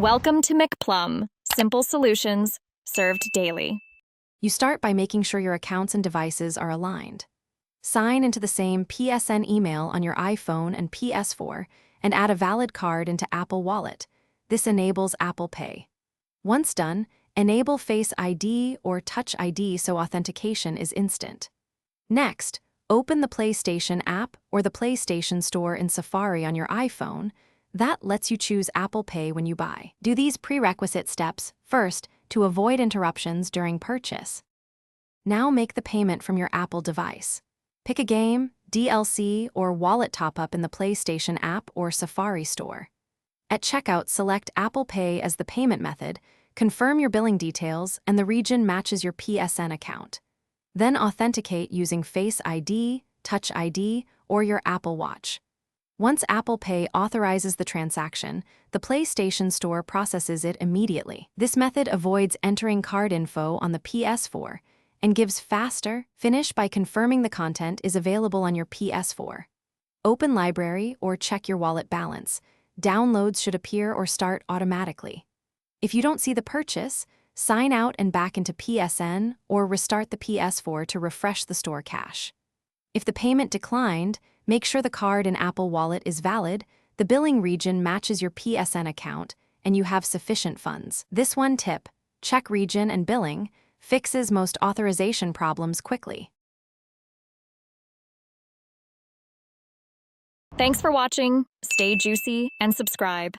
Welcome to McPlum, simple solutions served daily. You start by making sure your accounts and devices are aligned. Sign into the same PSN email on your iPhone and Ps4 and add a valid card into Apple Wallet. This enables Apple Pay. Once done, enable Face ID or Touch ID so authentication is instant. Next, open the PlayStation app or the PlayStation Store in Safari on your iPhone. That lets you choose Apple Pay when you buy. Do these prerequisite steps first to avoid interruptions during purchase. Now make the payment from your Apple device. Pick a game, DLC, or wallet top-up in the PlayStation app or Safari store. At checkout, select Apple Pay as the payment method, confirm your billing details, and the region matches your PSN account. Then authenticate using Face ID, Touch ID, or your Apple Watch. Once Apple Pay authorizes the transaction, the PlayStation Store processes it immediately. This method avoids entering card info on the Ps4 and gives faster finish by confirming the content is available on your Ps4. Open library or check your wallet balance. Downloads should appear or start automatically. If you don't see the purchase, sign out and back into PSN or restart the Ps4 to refresh the store cache. If the payment declined, make sure the card in Apple Wallet is valid, the billing region matches your PSN account, and you have sufficient funds. This one tip, check region and billing, fixes most authorization problems quickly. Thanks for watching. Stay juicy and subscribe.